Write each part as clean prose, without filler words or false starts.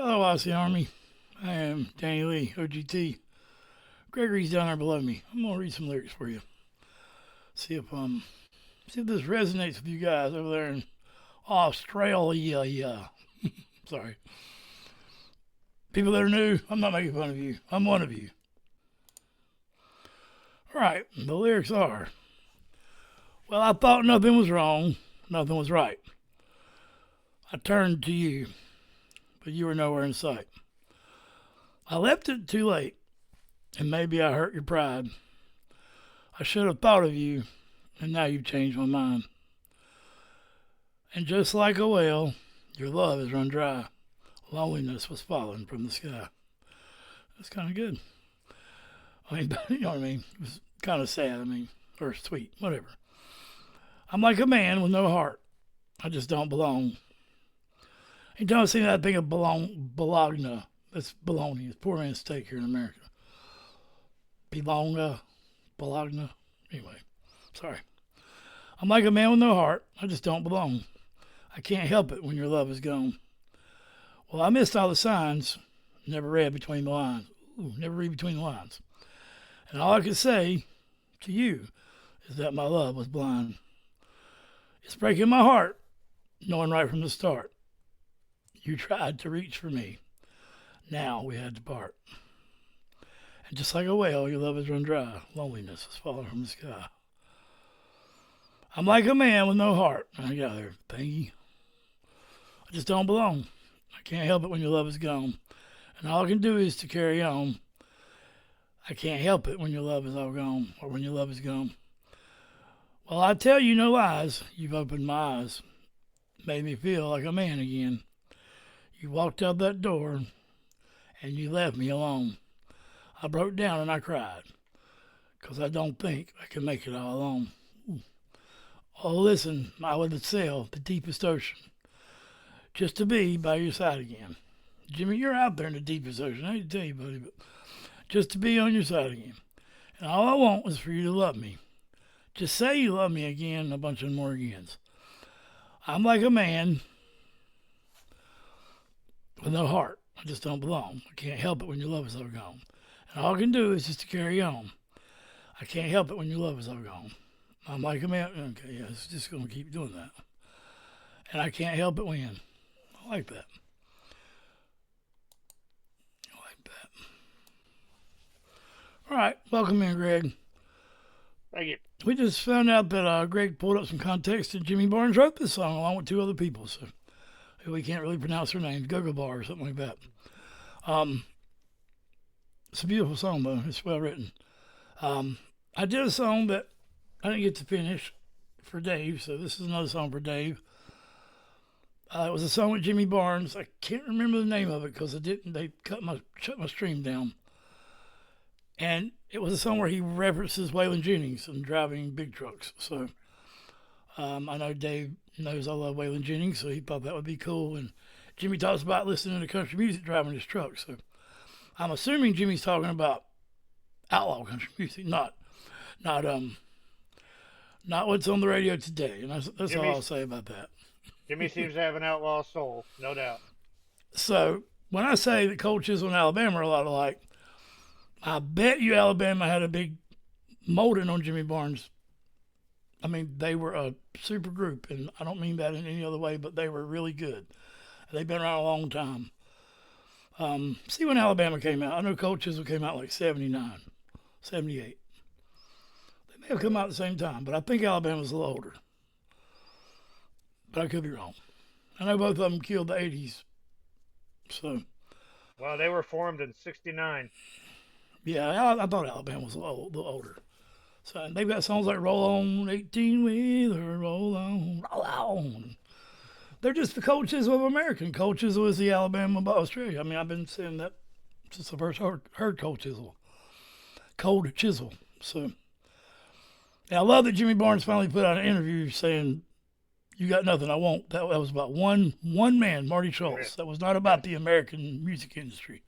Hello, Aussie Army. I am Danny Lee, OGT. Gregory's down there below me. I'm gonna read some lyrics for you. See if this resonates with you guys over there in Australia. Yeah. Sorry. People that are new, I'm not making fun of you. I'm one of you. Alright, the lyrics are, well, I thought nothing was wrong, nothing was right. I turned to you, but you were nowhere in sight. I left it too late, and maybe I hurt your pride. I should have thought of you, and now you've changed my mind. And just like a whale, your love has run dry. Loneliness was falling from the sky. That's kind of good. I mean, you know what I mean? It was kind of sad, or sweet, whatever. I'm like a man with no heart. I just don't belong. You don't see that thing of Bologna. That's bologna. It's poor man's steak here in America. Bologna. Anyway, sorry. I'm like a man with no heart. I just don't belong. I can't help it when your love is gone. Well, I missed all the signs. Never read between the lines. Never read between the lines. And all I can say to you is that my love was blind. It's breaking my heart, knowing right from the start. You tried to reach for me. Now we had to part. And just like a whale, your love has run dry. Loneliness is falling from the sky. I'm like a man with no heart. I got there, thingy. I just don't belong. I can't help it when your love is gone. And all I can do is to carry on. I can't help it when your love is all gone, or when your love is gone. Well, I tell you no lies. You've opened my eyes. Made me feel like a man again. You walked out that door, and you left me alone. I broke down and I cried, 'cause I don't think I can make it all alone. Oh, listen, I would sail the deepest ocean just to be by your side again. Jimmy, you're out there in the deepest ocean. I hate to tell you, buddy, but just to be on your side again. And all I want is for you to love me. Just say you love me again, a bunch of more agains. I'm like a man with no heart. I just don't belong. I can't help it when your love is all gone. And all I can do is just to carry on. I can't help it when your love is all gone. I'm like a man. Okay, yeah, it's just going to keep doing that. And I can't help it when. I like that. All right, welcome in, Greg. Thank you. We just found out that Greg pulled up some context that Jimmy Barnes wrote this song along with two other people, so we can't really pronounce their names, Go-Go Bar or something like that. It's a beautiful song, though. It's well written. I did a song that I didn't get to finish for Dave, so this is another song for Dave. It was a song with Jimmy Barnes. I can't remember the name of it because they shut my stream down. And it was a song where he references Waylon Jennings and driving big trucks. So I know Dave knows I love Waylon Jennings, so he thought that would be cool. And Jimmy talks about listening to country music driving his truck. So I'm assuming Jimmy's talking about outlaw country music, not what's on the radio today. And that's all I'll say about that. Jimmy seems to have an outlaw soul, no doubt. So when I say that Cold Chisel and Alabama are a lot alike, I bet you Alabama had a big molding on Jimmy Barnes. I mean, they were a super group, and I don't mean that in any other way, but they were really good. They've been around a long time. See when Alabama came out. I know Cold Chisel came out like 79, 78. They may have come out at the same time, but I think Alabama's a little older. But I could be wrong. I know both of them killed the 80s. So. Well, they were formed in 69. Yeah, I thought Alabama was a little older. So they've got songs like Roll On, 18-wheeler, Roll On, Roll On. They're just the Cold Chisel of American. Cold Chisel is the Alabama of Australia. I mean, I've been saying that since I first heard Cold Chisel. Cold Chisel. So, and I love that Jimmy Barnes finally put out an interview saying, "You got nothing I won't." That was about one man, Marty Schultz. That was not about the American music industry.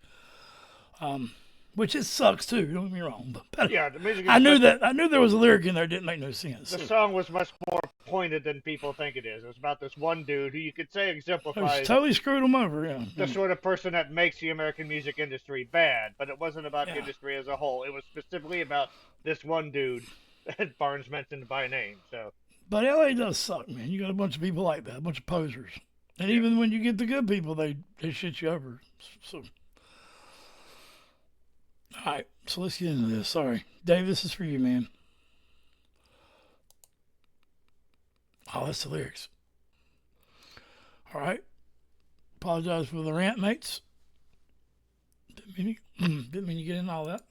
Which it sucks too. Don't get me wrong, but yeah, the music. I knew there was a lyric in there that didn't make no sense. The song was much more pointed than people think it is. It's about this one dude who you could say exemplifies totally screwed him over, yeah. the sort of person that makes the American music industry bad, but it wasn't about the industry as a whole. It was specifically about this one dude that Barnes mentioned by name. So, but LA does suck, man. You got a bunch of people like that, a bunch of posers. And even when you get the good people, they shit you over. So, all right, so let's get into this. Sorry. Dave, this is for you, man. Oh, that's the lyrics. All right. Apologize for the rant, mates. Didn't mean to get into all that.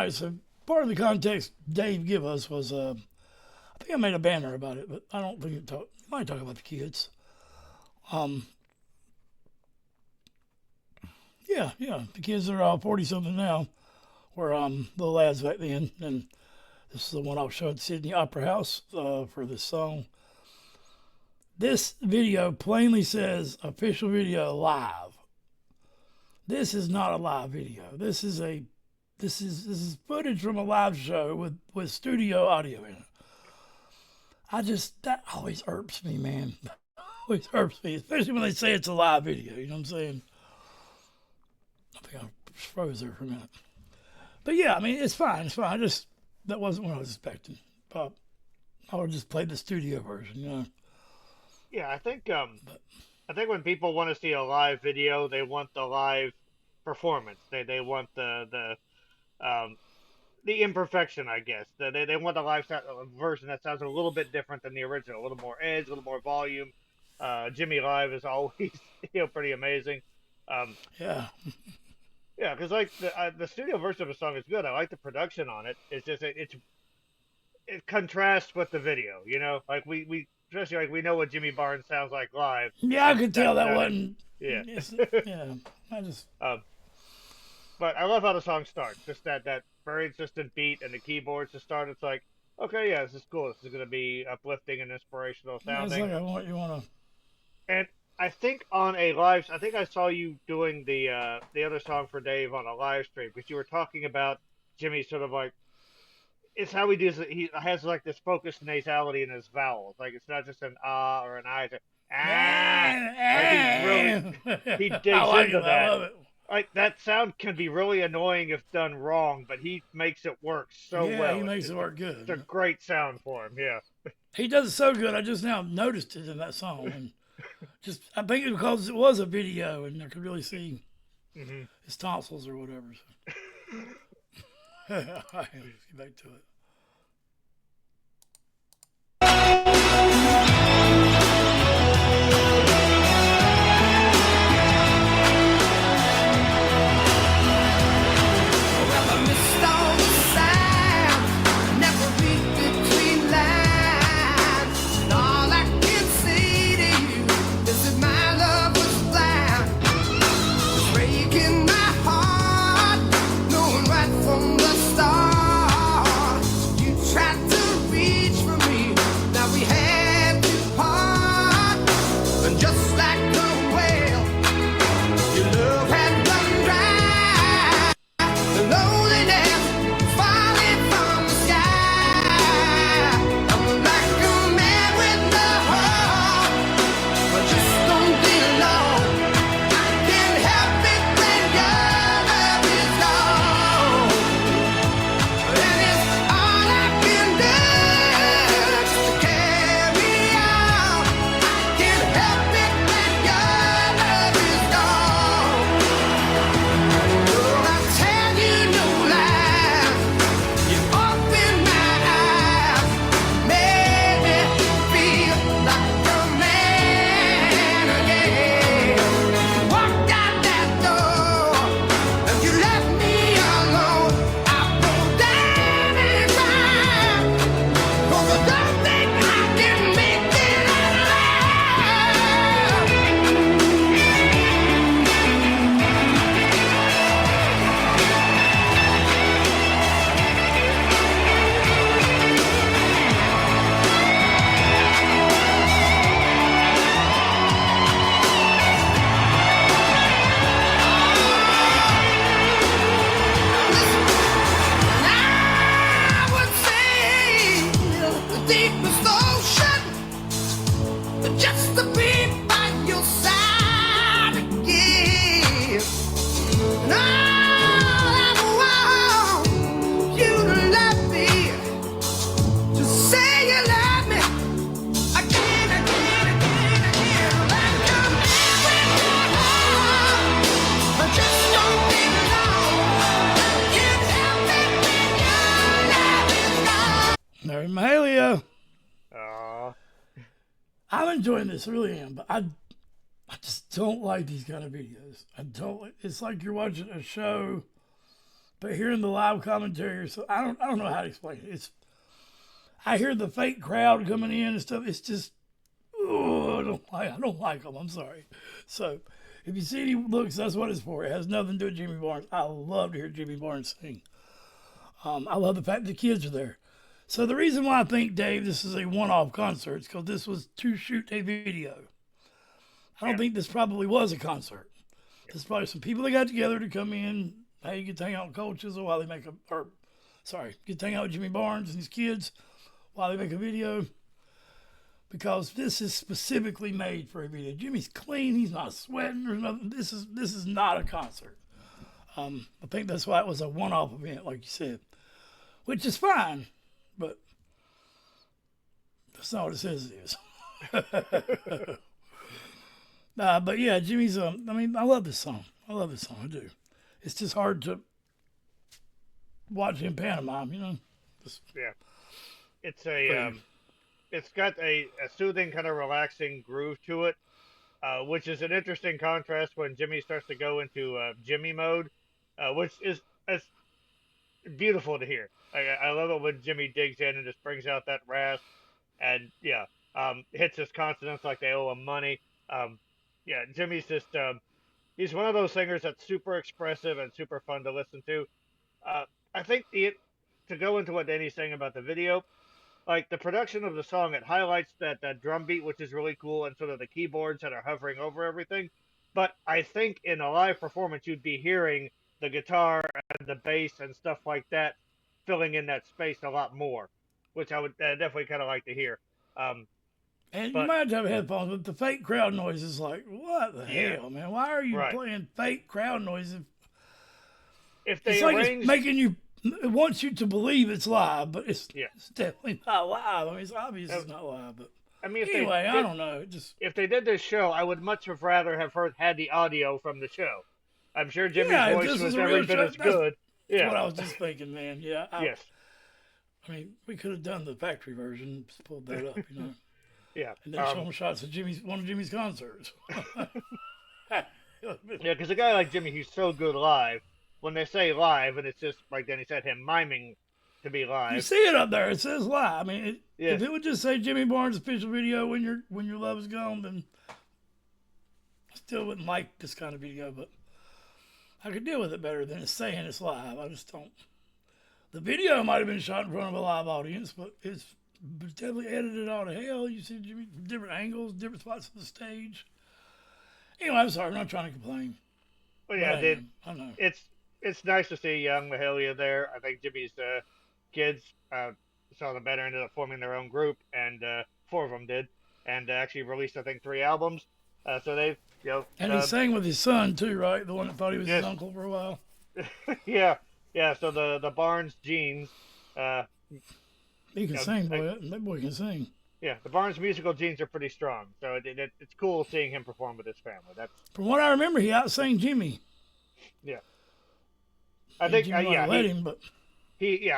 So part of the context Dave gave us was, I think I made a banner about it, but I don't think it might talk about the kids. Yeah, the kids are all 40-something now, were little lads back then, and this is the one I'll show at Sydney Opera House for this song. This video plainly says official video live. This is not a live video. This is footage from a live show with studio audio in it. That always irks me, man. Always irks me, especially when they say it's a live video. You know what I'm saying? I think I froze there for a minute. But yeah, I mean, it's fine. That wasn't what I was expecting. I would just play the studio version, you know. Yeah, I think when people want to see a live video, they want the live performance. They want the imperfection, I guess. They want the live version that sounds a little bit different than the original, a little more edge, a little more volume. Jimmy live is always pretty amazing. Yeah, because like the studio version of a song is good. I like the production on it. It's just it contrasts with the video. You know, like we especially like we know what Jimmy Barnes sounds like live. Yeah, I could tell that wasn't. Yeah, yeah. I just. But I love how the song starts. Just that very insistent beat and the keyboards to start. It's like, okay, yeah, this is cool. This is going to be uplifting and inspirational sounding. Yeah, it's like you want to. And I think on a live, I think I saw you doing the other song for Dave on a live stream, because you were talking about Jimmy sort of like, it's how he does it. He has like this focused nasality in his vowels. Like it's not just an ah or an I. It's like he digs into that. I love it. Like that sound can be really annoying if done wrong, but he makes it work so well. Yeah, he makes it work good. It's a great sound for him. Yeah, he does it so good. I just now noticed it in that song, and I think it's because it was a video, and I could really see his tonsils or whatever. So. All right, let's get back to it. Mary Mahalia. Aw. I'm enjoying this, I really am, but I just don't like these kind of videos. I don't. It's like you're watching a show, but hearing the live commentary or so. I don't know how to explain it. I hear the fake crowd coming in and stuff. It's just, I don't like them. I'm sorry. So, if you see any looks, that's what it's for. It has nothing to do with Jimmy Barnes. I love to hear Jimmy Barnes sing. I love the fact the kids are there. So the reason why I think, Dave, this is a one-off concert is because this was to shoot a video. I don't think this probably was a concert. There's probably some people that got together to come in. Hey, you get to hang out with Cold Chisel while they make get to hang out with Jimmy Barnes and his kids while they make a video. Because this is specifically made for a video. Jimmy's clean. He's not sweating or nothing. This is not a concert. I think that's why it was a one-off event, like you said, which is fine, but that's not what it says it is. But yeah, Jimmy's. I love this song. I do. It's just hard to watch him pantomime, you know. Yeah, it's it's got a soothing, kind of relaxing groove to it, which is an interesting contrast when Jimmy starts to go into Jimmy mode, which is beautiful to hear. I love it when Jimmy digs in and just brings out that rasp, and hits his consonants like they owe him money. Jimmy's just he's one of those singers that's super expressive and super fun to listen to. I think to go into what Danny's saying about the video, like the production of the song, it highlights that drum beat, which is really cool, and sort of the keyboards that are hovering over everything. But I think in a live performance, you'd be hearing the guitar and the bass and stuff like that filling in that space a lot more, which I would definitely kind of like to hear. And you might have headphones, but the fake crowd noise is like, what the hell, man? Why are you playing fake crowd noise? If they it's like it's making you, it wants you to believe it's live, but it's definitely not live. I mean, it's obvious it's not live, but I mean, anyway, I don't know. If they did this show, I would much have rather have had the audio from the show. I'm sure Jimmy's voice was every bit as good. That's what I was just thinking, man. Yeah. Yes. I mean, we could have done the factory version, just pulled that up, you know. Yeah. And then show them shots of one of Jimmy's concerts. Yeah, because a guy like Jimmy, he's so good live. When they say live, and it's just, like Danny said, him miming to be live. You see it up there. It says live. I mean, if it would just say Jimmy Barnes official video when your love is gone, then I still wouldn't like this kind of video, but I could deal with it better than it's saying it's live. I just don't. The video might have been shot in front of a live audience, but it's definitely edited out of hell. You see Jimmy from different angles, different spots of the stage. Anyway, I'm sorry. I'm not trying to complain. Well, yeah, I know. It's nice to see young Mahalia there. I think Jimmy's kids, some of them better, ended up forming their own group, and 4 of them did, and actually released, I think, 3 albums. So they've, And he sang with his son, too, right? The one that thought he was his uncle for a while. Yeah. So the Barnes genes. He can sing, boy. That boy can sing. Yeah, the Barnes musical genes are pretty strong. So it's cool seeing him perform with his family. From what I remember, he outsang Jimmy. Yeah. I think I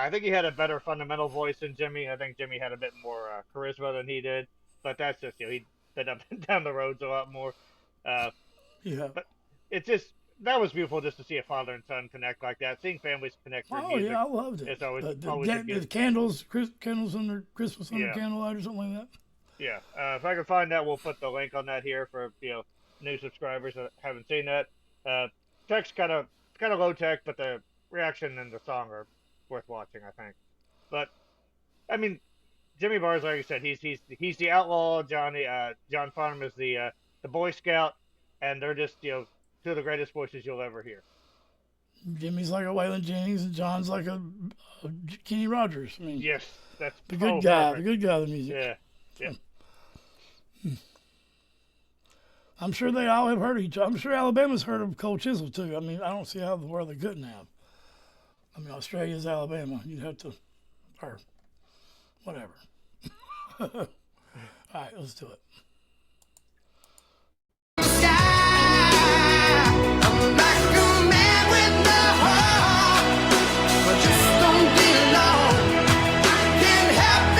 think he had a better fundamental voice than Jimmy. I think Jimmy had a bit more charisma than he did, but that's just he'd been up and down the roads a lot more. But it's just that was beautiful just to see a father and son connect like that. Seeing families connect through music. Yeah, I loved it. It's always the candles under Christmas under candlelight or something like that. Yeah, if I can find that, we'll put the link on that here for new subscribers that haven't seen that. Tech's kind of low tech, but the reaction and the song are worth watching, I think. But I mean, Jimmy Barnes, like I said, he's the outlaw. John Farnham is the Boy Scout, and they're just 2 of the greatest voices you'll ever hear. Jimmy's like a Waylon Jennings, and John's like a Kenny Rogers. I mean, yes, that's the good guy. Perfect. The good guy of the music. Yeah. I'm sure they all have heard of each other. I'm sure Alabama's heard of Cold Chisel, too. I mean, I don't see how the world they couldn't have. I mean, Australia's Alabama. You'd have to, or whatever. All right, let's do it. But just don't get along. I can't help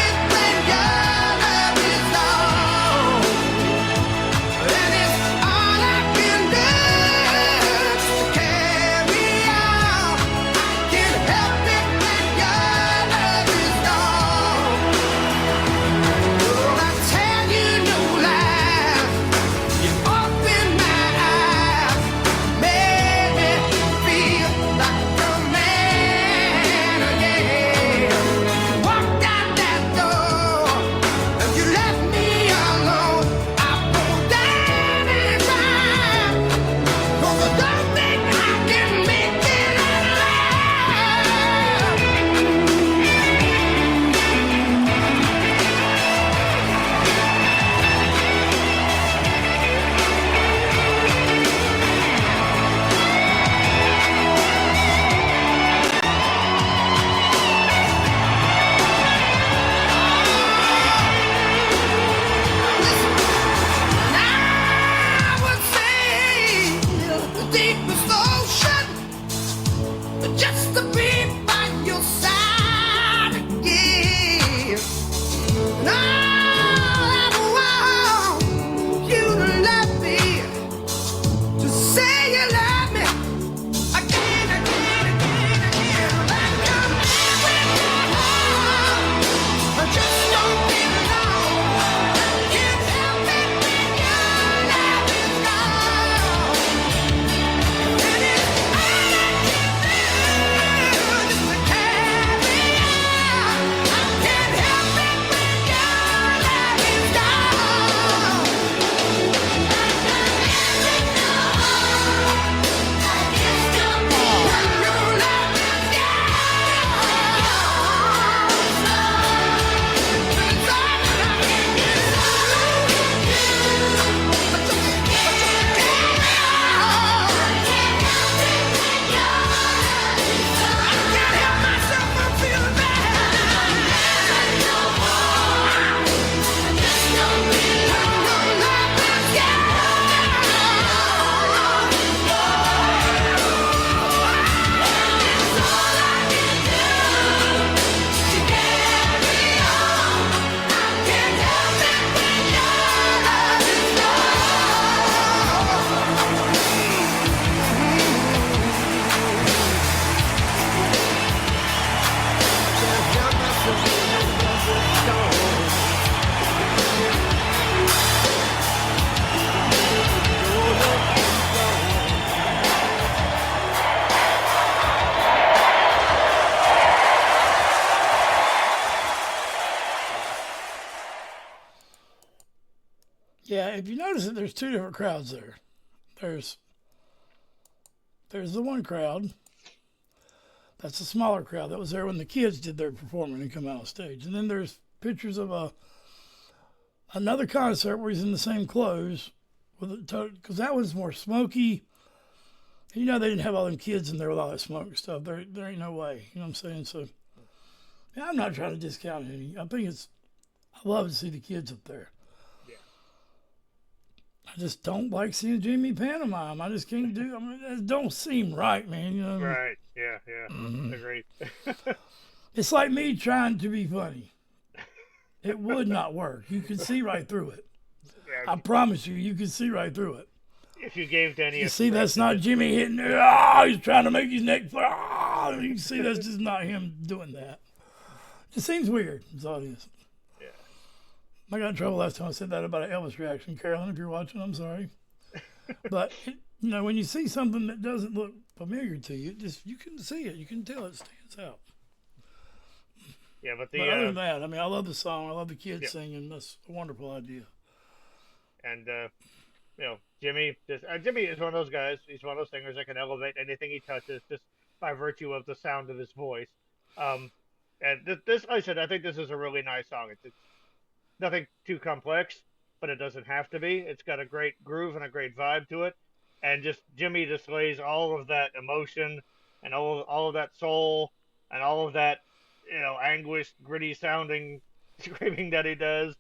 Yeah, if you notice it, there's two different crowds there. There's the one crowd. That's a smaller crowd that was there when the kids did their performing and come out on stage. And then there's pictures of another concert where he's in the same clothes with because that one's more smoky. You know, they didn't have all them kids in there with all that smoke and stuff. There ain't no way. You know what I'm saying? So, yeah, I'm not trying to discount any. I love to see the kids up there. Yeah. I just don't like seeing Jimmy pantomime. I just can't do. I mean, it don't seem right, man. You know. Right. Yeah. Agreed. It's like me trying to be funny. It would not work. You can see right through it. Yeah. I promise you can see right through it. If you gave Danny You see, that's not Jimmy hitting it. Oh, he's trying to make his neck fly. Oh, you can see that's just not him doing that. It just seems weird. That's all it is. Yeah. I got in trouble last time I said that about an Elvis reaction. Carolyn, if you're watching, I'm sorry. But, when you see something that doesn't look familiar to you, you can see it. You can tell it stands out. Yeah, but other than that, I love the song. I love the kids singing. That's a wonderful idea. And, Jimmy is one of those guys. He's one of those singers that can elevate anything he touches just by virtue of the sound of his voice. And this, like I said, I think this is a really nice song. It's nothing too complex, but it doesn't have to be. It's got a great groove and a great vibe to it. And Jimmy displays all of that emotion and all of that soul and all of that, anguished, gritty sounding screaming that he does.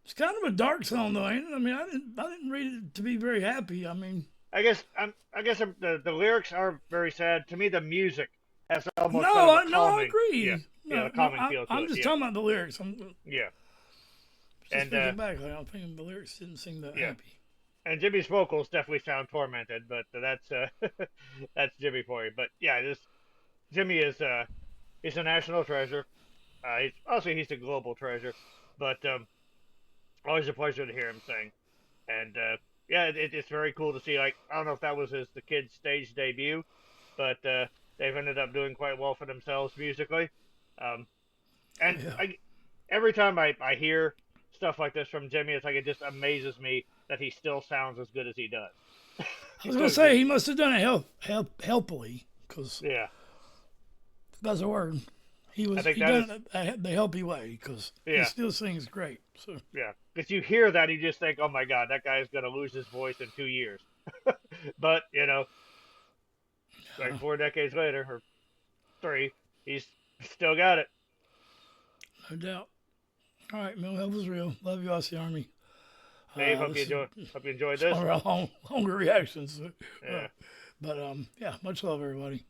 It's kind of a dark song, though, ain't it? I didn't read it to be very happy. I guess the lyrics are very sad. To me, the music has almost I agree. A calming feel to it. I'm just talking about the lyrics. Yeah. Just thinking back, I'm thinking the lyrics didn't seem that happy. And Jimmy's vocals definitely sound tormented, but that's that's Jimmy for you. But yeah, Jimmy is he's a national treasure. He's a global treasure, but always a pleasure to hear him sing. And it's very cool to see. Like, I don't know if that was the kid's stage debut, but they've ended up doing quite well for themselves musically. Every time I hear stuff like this from Jimmy, it's like it just amazes me that he still sounds as good as he does. I was going to say, he must have done it helpily, because that's a word. He done it the healthy way, because he still sings great. So yeah, because you hear that, you just think, oh my God, that guy's going to lose his voice in 2 years. But, like 4 decades later, or 3, he's still got it. No doubt. All right, mental health is real. Love you, Aussie Army. Dave, hope you enjoyed this. One of our longer reactions. But much love, everybody.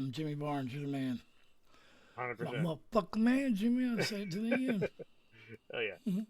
Jimmy Barnes, you're the man. 100%. Motherfucker, man, Jimmy. I'll say it to the end. Oh, yeah. Mm-hmm.